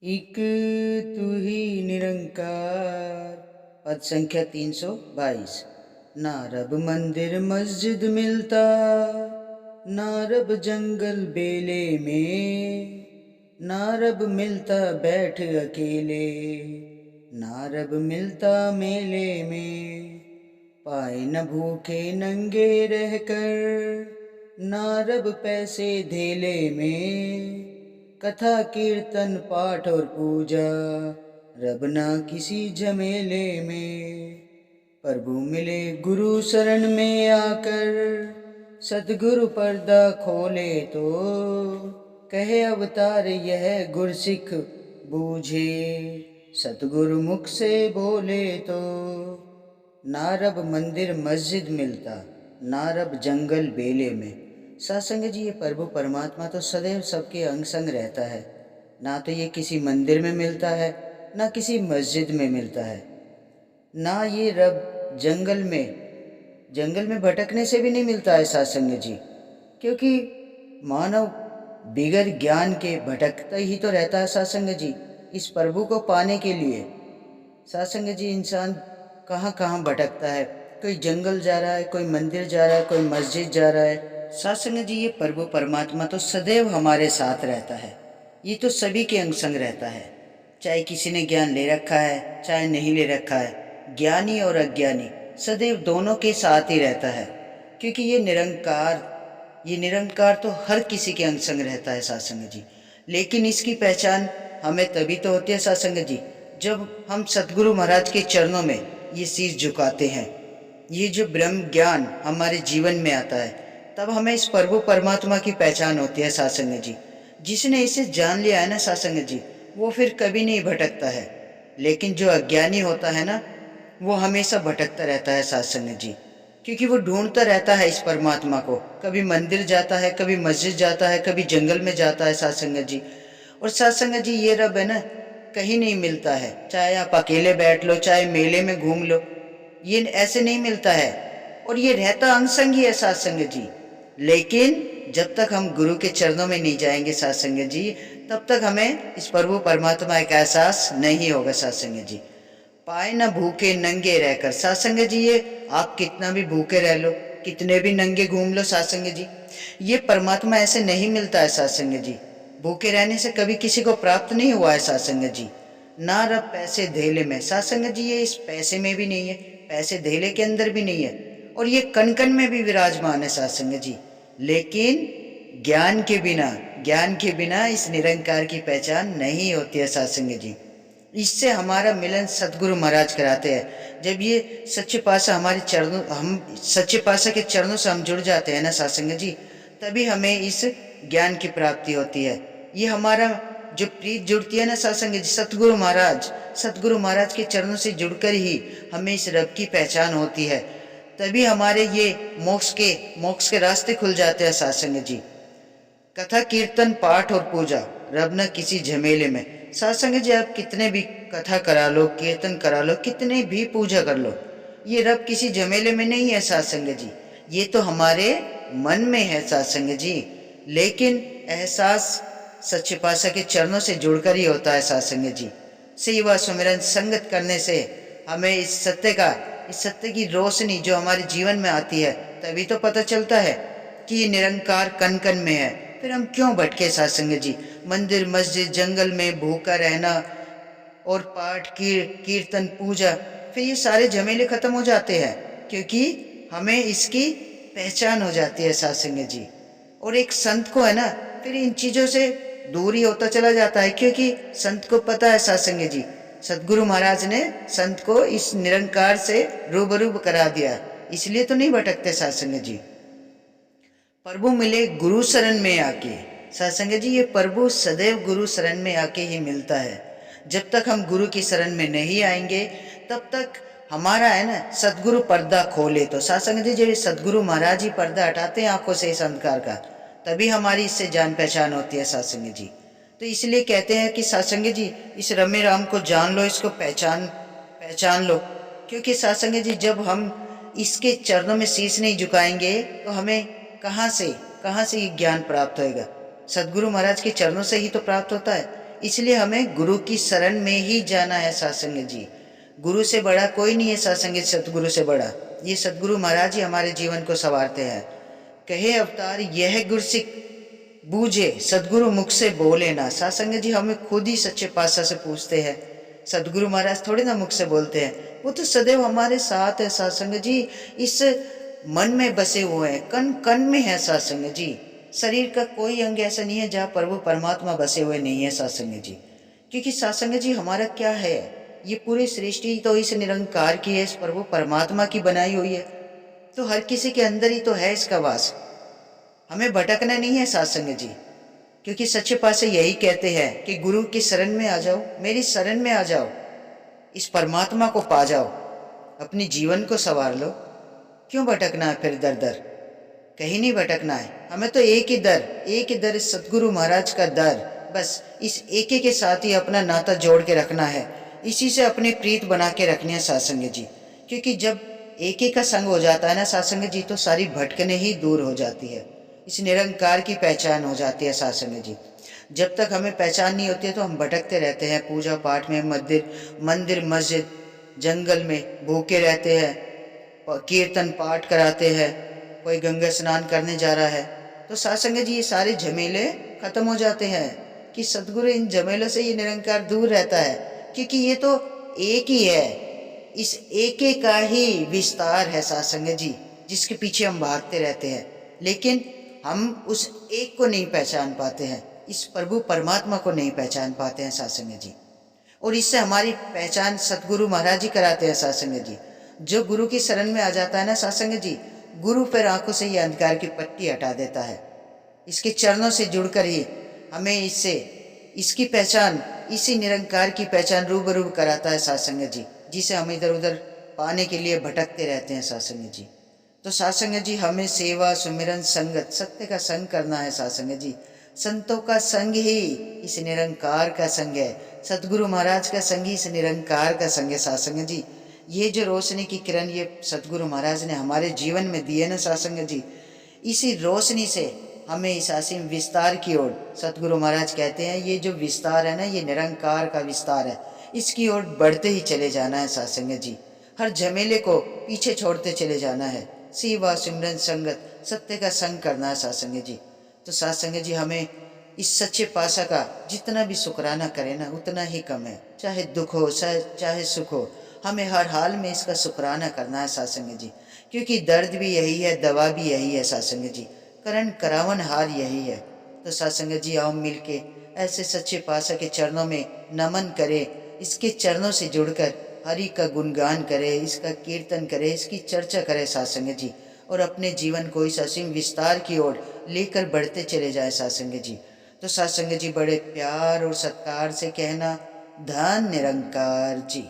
एक तू ही निरंकार। पद संख्या 322। ना रब मंदिर मस्जिद मिलता, ना रब जंगल बेले में, ना रब मिलता बैठ अकेले, ना रब मिलता मेले में। पाए न भूखे नंगे रहकर, ना रब पैसे धेले में। कथा कीर्तन पाठ और पूजा, रब ना किसी झमेले में। प्रभु मिले गुरु शरण में आकर, सतगुरु पर्दा खोले तो, कहे अवतार यह गुरसिख बूझे, सतगुरु मुख से बोले तो। ना रब मंदिर मस्जिद मिलता, ना रब जंगल बेले में। सत्संग जी, ये प्रभु परमात्मा तो सदैव सबके अंग संग रहता है। ना तो ये किसी मंदिर में मिलता है, ना किसी मस्जिद में मिलता है, ना ये रब जंगल में भटकने से भी नहीं मिलता है सत्संग जी। क्योंकि मानव बिगर ज्ञान के भटकता ही तो रहता है सत्संग जी। इस प्रभु को पाने के लिए सत्संग जी इंसान कहाँ कहाँ भटकता है। कोई जंगल जा रहा है, कोई मंदिर जा रहा है, कोई मस्जिद जा रहा है। सत्संग जी, ये प्रभु परमात्मा तो सदैव हमारे साथ रहता है। ये तो सभी के अंग संग रहता है। चाहे किसी ने ज्ञान ले रखा है, चाहे नहीं ले रखा है, ज्ञानी और अज्ञानी सदैव दोनों के साथ ही रहता है। क्योंकि ये निरंकार तो हर किसी के अंग संग रहता है सत्संग जी। लेकिन इसकी पहचान हमें तभी तो होती है सत्संग जी, जब हम सतगुरु महाराज के चरणों में ये शीश झुकाते हैं। ये जो ब्रह्म ज्ञान हमारे जीवन में आता है, तब हमें इस प्रभु परमात्मा की पहचान होती है सत्संग जी। जिसने इसे जान लिया है ना सत्संग जी, वो फिर कभी नहीं भटकता है। लेकिन जो अज्ञानी होता है ना, वो हमेशा भटकता रहता है सत्संग जी। क्योंकि वो ढूंढता रहता है इस परमात्मा को। कभी मंदिर जाता है, कभी मस्जिद जाता है, कभी जंगल में जाता है सत्संग जी। और सत्संग जी, ये रब है ना, कहीं नहीं मिलता है। चाहे आप अकेले बैठ लो, चाहे मेले में घूम लो, ये ऐसे नहीं मिलता है। और ये रहता अंगसंग ही है सत्संग जी। लेकिन जब तक हम गुरु के चरणों में नहीं जाएंगे सत्संग जी, तब तक हमें इस प्रभु परमात्मा का एहसास नहीं होगा सत्संग जी। पाए न भूखे नंगे रहकर सत्संग जी, ये आप कितना भी भूखे रह लो, कितने भी नंगे घूम लो सत्संग जी, ये परमात्मा ऐसे नहीं मिलता है सत्संग जी। भूखे रहने से कभी किसी को प्राप्त नहीं हुआ है सत्संग जी। ना रब पैसे धेले में सत्संग जी, ये इस पैसे में भी नहीं है, पैसे धेले के अंदर भी नहीं है, और ये कण कण में भी विराजमान है सत्संग जी। लेकिन ज्ञान के बिना इस निरंकार की पहचान नहीं होती है सत्संग जी। इससे हमारा मिलन सतगुरु महाराज कराते हैं। जब ये सच्चे पातशाह हमारे चरणों हम सच्चे पातशाह के चरणों से हम जुड़ जाते हैं ना सत्संग जी, तभी हमें इस ज्ञान की प्राप्ति होती है। ये हमारा जो प्रीत जुड़ती है ना सत्संग जी, सतगुरु महाराज के चरणों से जुड़कर ही हमें इस रब की पहचान होती है। तभी हमारे ये मोक्ष के रास्ते खुल जाते हैं सत्संग जी। कथा कीर्तन पाठ और पूजा, रब न किसी झमेले में। सत्संग जी, आप कितने भी कथा करा लो, कीर्तन करा लो, कितने भी पूजा कर लो, ये रब किसी झमेले में नहीं है सत्संग जी। ये तो हमारे मन में है सत्संग जी। लेकिन एहसास सच्चे पातशाह के चरणों से जुड़कर ही होता है सत्संग जी। सेवा सुमिरन संगत करने से हमें इस सत्य की रोशनी जो हमारे जीवन में आती है, तभी तो पता चलता है कि ये निरंकार कण कण में है। फिर हम क्यों भटके सत्संग जी। मंदिर मस्जिद जंगल में भूखा रहना और पाठ कीर्तन पूजा, फिर ये सारे झमेले खत्म हो जाते हैं। क्योंकि हमें इसकी पहचान हो जाती है सत्संग जी। और एक संत को है ना, फिर इन चीजों से दूर ही होता चला जाता है। क्योंकि संत को पता है सत्संग जी, सतगुरु महाराज ने संत को इस निरंकार से रूबरू करा दिया, इसलिए तो नहीं भटकते सत्संग जी। प्रभु मिले गुरु शरण में आके सत्संग जी, ये प्रभु सदैव गुरु शरण में आके ही मिलता है। जब तक हम गुरु की शरण में नहीं आएंगे, तब तक हमारा है ना सदगुरु पर्दा खोले तो सत्संग जी, जब सदगुरु महाराज ही पर्दा हटाते हैं आंखों से इस अंधकार का, तभी हमारी इससे जान पहचान होती है सत्संग जी। तो इसलिए कहते हैं कि सत्संग जी, इस रमे राम को जान लो, इसको पहचान पहचान लो। क्योंकि सत्संग जी, जब हम इसके चरणों में शीश नहीं झुकाएंगे, तो हमें कहाँ से ये ज्ञान प्राप्त होएगा। सदगुरु महाराज के चरणों से ही तो प्राप्त होता है। इसलिए हमें गुरु की शरण में ही जाना है सासंग जी। गुरु से बड़ा कोई नहीं है सासंग जी, सतगुरु से बड़ा। ये सतगुरु महाराज ही हमारे जीवन को संवारते हैं। कहे अवतार यह गुरसिक बूझे, सदगुरु मुख से बोले ना। सासंग जी हमें खुद ही सच्चे पातशाह से पूछते हैं। सदगुरु महाराज थोड़े ना मुख से बोलते हैं, वो तो सदैव हमारे साथ है सासंग जी। इस मन में बसे हुए हैं, कण कण में है सासंग जी। शरीर का कोई अंग ऐसा नहीं है जहाँ प्रभु परमात्मा बसे हुए नहीं है सासंग जी। क्योंकि सासंग जी हमारा क्या है, ये पूरी सृष्टि तो इस निरंकार की है, इस प्रभु परमात्मा की बनाई हुई है। तो हर किसी के अंदर ही तो है इसका वास। हमें भटकना नहीं है सासंग जी। क्योंकि सच्चे पातशाह यही कहते हैं कि गुरु की शरण में आ जाओ, मेरी शरण में आ जाओ, इस परमात्मा को पा जाओ, अपनी जीवन को संवार लो। क्यों भटकना है फिर दर दर? कहीं नहीं भटकना है। हमें तो एक ही दर, इस सतगुरु महाराज का दर, बस इस एके के साथ ही अपना नाता जोड़ के रखना है। इसी से अपनी प्रीत बना के रखनी है सासंग जी। क्योंकि जब एके का संग हो जाता है ना सासंग जी, तो सारी भटकने ही दूर हो जाती है। इस निरंकार की पहचान हो जाती है सासंग जी। जब तक हमें पहचान नहीं होती है तो हम भटकते रहते हैं, पूजा पाठ में, मंदिर मस्जिद जंगल में भूखे रहते हैं, कीर्तन पाठ कराते हैं, कोई गंगा स्नान करने जा रहा है। तो सासंग जी ये सारे झमेले खत्म हो जाते हैं कि सदगुरु इन झमेलों से ये निरंकार दूर रहता है। क्योंकि ये तो एक ही है, इस एके का ही विस्तार है सासंग जी, जिसके पीछे हम भागते रहते हैं। लेकिन हम उस एक को नहीं पहचान पाते हैं, इस प्रभु परमात्मा को नहीं पहचान पाते हैं सासंग जी। और इससे हमारी पहचान सतगुरु महाराज जी कराते हैं सासंग जी। जो गुरु की शरण में आ जाता है ना सासंग जी, गुरु पर आंखों से ये अंधकार की पट्टी हटा देता है। इसके चरणों से जुड़कर ही हमें इससे इसकी पहचान, इसी निरंकार की पहचान रूबरू कराता है सासंग जी, जिसे हम इधर उधर पाने के लिए भटकते रहते हैं सासंग जी। तो सासंग जी हमें सेवा सुमिरन संगत सत्य का संग करना है सासंग जी। संतों का संग ही इस निरंकार का संग है, सतगुरु महाराज का संग ही इस निरंकार का संग है सासंग जी। ये जो रोशनी की किरण ये सतगुरु महाराज ने हमारे जीवन में दी है ना सासंग जी, इसी रोशनी से हमें इस असीम विस्तार की ओर, सतगुरु महाराज कहते हैं ये जो विस्तार है ना, ये निरंकार का विस्तार है, इसकी ओर बढ़ते ही चले जाना है सासंग जी। हर झमेले को पीछे छोड़ते चले जाना है, सेवा सिमरन संगत सत्य का संग करना है सासंग जी। तो सासंग जी हमें इस सच्चे पातशाह का जितना भी शुक्राना करें ना उतना ही कम है। चाहे दुख हो चाहे सुख हो, हमें हर हाल में इसका शुक्राना करना है सासंग जी। क्योंकि दर्द भी यही है, दवा भी यही है सासंग जी, करण करावन हार यही है। तो सासंग जी आओ मिल के ऐसे सच्चे पातशाह के चरणों में नमन करें, इसके चरणों से जुड़कर हरि का गुणगान करे, इसका कीर्तन करे, इसकी चर्चा करे सासंग जी। और अपने जीवन को इस असीम विस्तार की ओर लेकर बढ़ते चले जाए सासंग जी। तो सासंग जी बड़े प्यार और सत्कार से कहना, धन निरंकार जी।